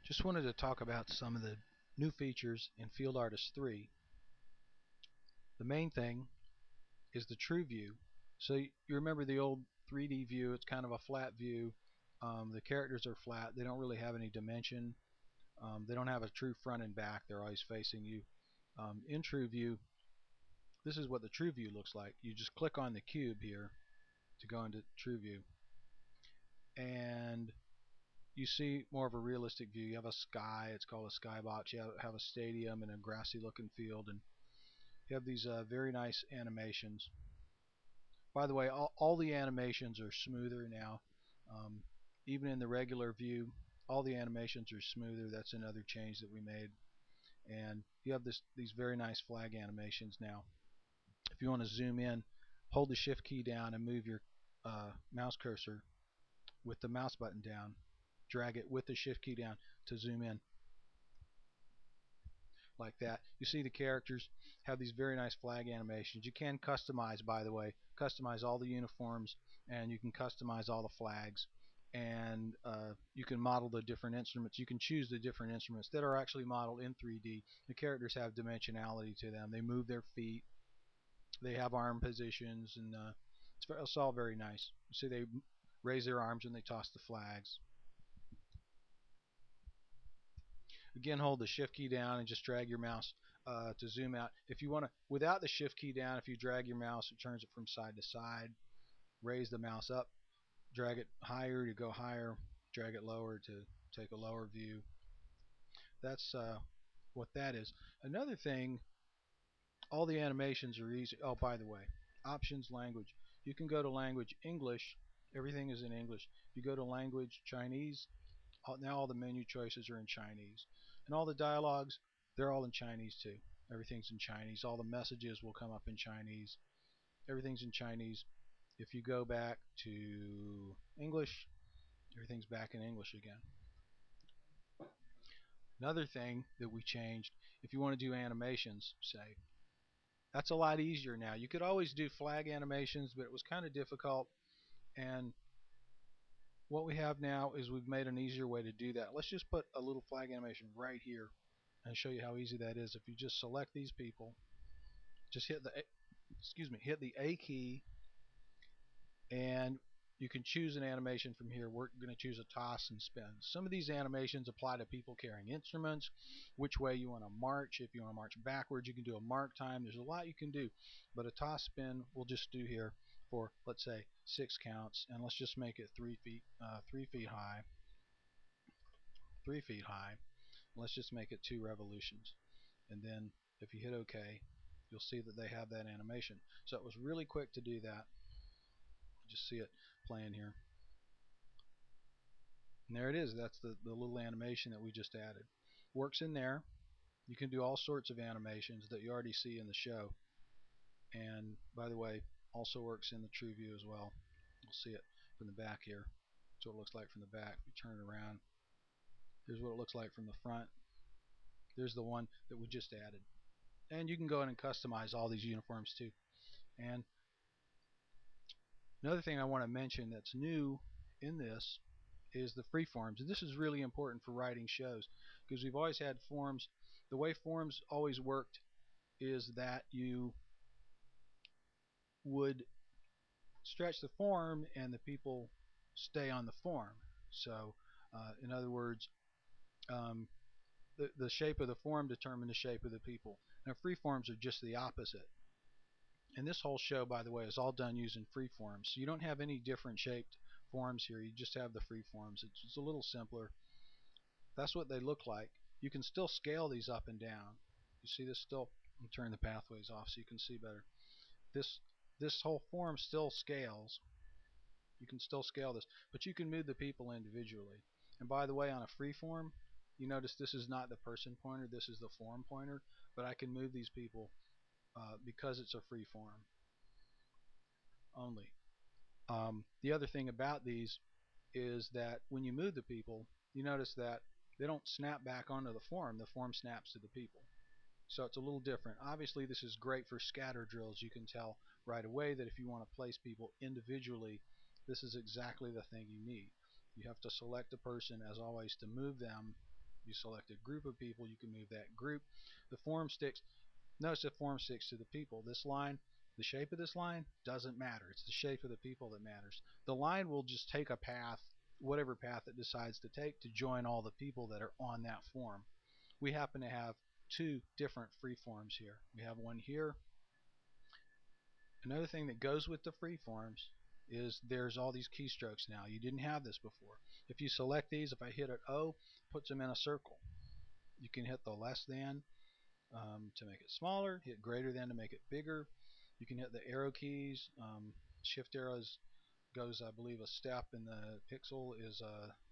Just wanted to talk about some of the new features in Field Artist 3. The main thing is the TrueView. So you remember the old 3D view, it's kind of a flat view. The characters are flat, they don't really have any dimension. They don't have a true front and back, they're always facing you. In TrueView, this is what the TrueView looks like. You just click on the cube here to go into TrueView, and you see more of a realistic view. You have a sky, it's called a skybox. You have a stadium and a grassy looking field, and you have these very nice animations. By the way, all the animations are smoother now. Even in the regular view, all the animations are smoother. That's another change that we made. And you have these very nice flag animations now. If you want to zoom in, hold the shift key down and move your mouse cursor with the mouse button down. Drag it with the shift key down to zoom in, like that. You see the characters have these very nice flag animations. You can customize, by the way, customize all the uniforms, and you can customize all the flags, and you can model the different instruments. You can choose the different instruments that are actually modeled in 3D. The characters have dimensionality to them. They move their feet, they have arm positions, and it's all very nice. You see they raise their arms when they toss the flags. Again, hold the shift key down and just drag your mouse to zoom out. If you want to, without the shift key down, if you drag your mouse, it turns it from side to side. Raise the mouse up, drag it higher to go higher, drag it lower to take a lower view. That's what that is. Another thing, all the animations are easy. Oh, by the way, options, language. You can go to language English. Everything is in English. If you go to language Chinese, now all the menu choices are in Chinese, and all the dialogues, they're all in Chinese too. Everything's in Chinese. All the messages will come up in Chinese. Everything's in Chinese. If you go back to English, everything's back in English again. Another thing that we changed, if you want to do animations, say, that's a lot easier now. You could always do flag animations, but it was kind of difficult, and what we have now is we've made an easier way to do that. Let's just put a little flag animation right here and show you how easy that is. If you just select these people, just hit the A key, and you can choose an animation from here. We're going to choose a toss and spin. Some of these animations apply to people carrying instruments, which way you want to march. If you want to march backwards, you can do a mark time. There's a lot you can do, but a toss spin we'll just do here for, let's say, 6 counts, and let's just make it 3 feet high. 3 feet high. Let's just make it 2 revolutions, and then if you hit OK, you'll see that they have that animation. So it was really quick to do that. Just see it playing here, and there it is. That's the little animation that we just added. Works in there. You can do all sorts of animations that you already see in the show, and by the way, also works in the TrueView as well. You'll see it from the back here. That's what it looks like from the back. If you turn it around, here's what it looks like from the front. There's the one that we just added, and you can go in and customize all these uniforms too. And another thing I want to mention that's new in this is the freeforms, and this is really important for writing shows, because we've always had forms. The way forms always worked is that you would stretch the form and the people stay on the form. So in other words, the shape of the form determined the shape of the people. Now freeforms are just the opposite. And this whole show, by the way, is all done using freeforms. So you don't have any different shaped forms here. You just have the freeforms. It's a little simpler. That's what they look like. You can still scale these up and down. You see this still? I'll turn the pathways off so you can see better. This whole form still scales. You can still scale this, but you can move the people individually. And by the way, on a freeform, you notice this is not the person pointer, this is the form pointer, but I can move these people because it's a free form only. The other thing about these is that when you move the people, you notice that they don't snap back onto the form snaps to the people. So it's a little different. Obviously this is great for scatter drills. You can tell right away that if you want to place people individually, this is exactly the thing you need. You have to select a person, as always, to move them You select a group of people, you can move that group. The form sticks. Notice the form sticks to the people. This line, the shape of this line doesn't matter. It's the shape of the people that matters. The line will just take a path, whatever path it decides to take, to join all the people that are on that form. We happen to have two different free forms here. We have one here. Another thing that goes with the free forms is there's all these keystrokes now. You didn't have this before. If you select these, if I hit an O, puts them in a circle. You can hit the less than to make it smaller, hit greater than to make it bigger. You can hit the arrow keys. Shift arrows goes, I believe, a step, and the pixel is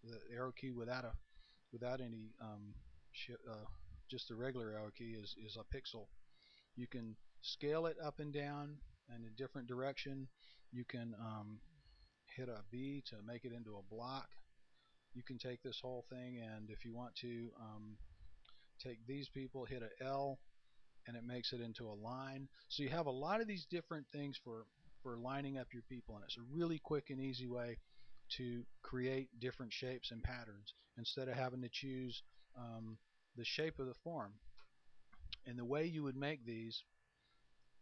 the arrow key without any just the regular arrow key is a pixel. You can scale it up and down in a different direction. You can hit a B to make it into a block. You can take this whole thing, and if you want to take these people, hit a L, and it makes it into a line. So you have a lot of these different things for lining up your people, and it's a really quick and easy way to create different shapes and patterns instead of having to choose the shape of the form. And the way you would make these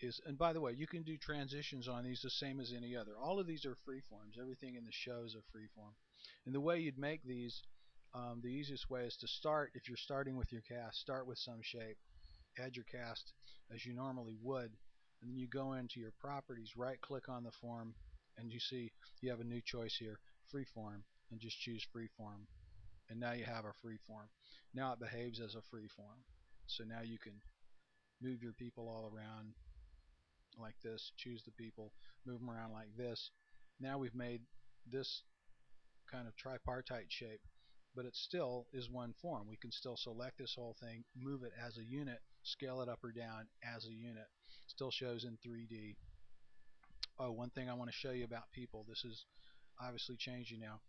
is, and by the way, you can do transitions on these the same as any other. All of these are free forms. Everything in the show is a free form. And the way you'd make these, the easiest way is to start, if you're starting with your cast, start with some shape, add your cast as you normally would, and then you go into your properties, right click on the form, and you see you have a new choice here, free form, and just choose free form. And now you have a free form. Now it behaves as a free form. So now you can move your people all around like this, choose the people, move them around like this. Now we've made this kind of tripartite shape, but it still is one form. We can still select this whole thing, move it as a unit, scale it up or down as a unit. Still shows in 3D. Oh, one thing I want to show you about people. This is obviously changing now.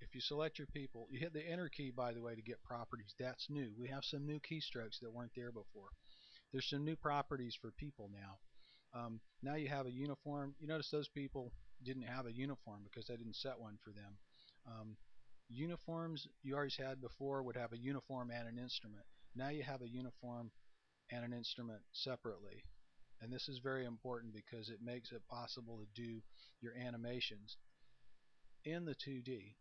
If you select your people, you hit the enter key, by the way, to get properties. That's new. We have some new keystrokes that weren't there before. There's some new properties for people now. Now you have a uniform. You notice those people didn't have a uniform because I didn't set one for them. Uniforms you always had before would have a uniform and an instrument. Now you have a uniform and an instrument separately. And this is very important because it makes it possible to do your animations in the 2D.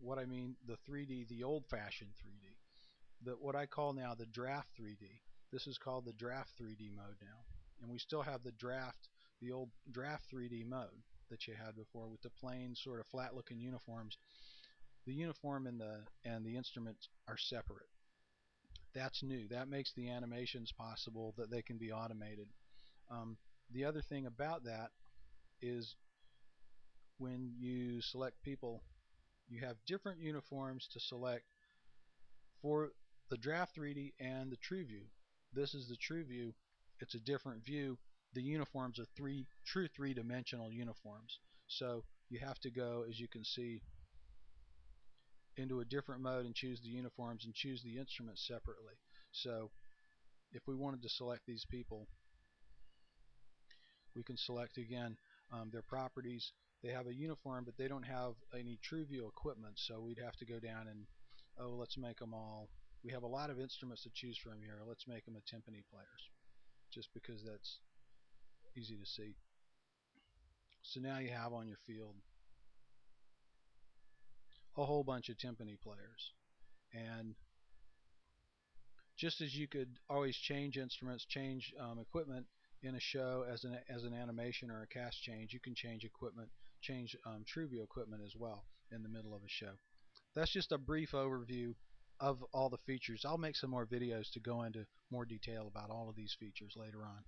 What I mean, the 3D, the old-fashioned 3D. What I call now the draft 3D. This is called the draft 3D mode now. And we still have the old draft 3D mode that you had before with the plain sort of flat-looking uniforms. The uniform and the instruments are separate. That's new. That makes the animations possible that they can be automated. The other thing about that is when you select people, you have different uniforms to select for the draft 3D and the TrueView. This is the TrueView. It's a different view. The uniforms are true three-dimensional uniforms. So you have to go, as you can see, into a different mode and choose the uniforms and choose the instruments separately. So if we wanted to select these people, we can select again their properties. They have a uniform, but they don't have any TrueView equipment, so we'd have to go down and, oh, let's make them all. We have a lot of instruments to choose from here. Let's make them a timpani players, just because that's easy to see. So now you have on your field a whole bunch of timpani players. And just as you could always change instruments, change equipment in a show as an animation or a cast change, you can change equipment, change TrueView equipment as well in the middle of a show. That's just a brief overview of all the features. I'll make some more videos to go into more detail about all of these features later on.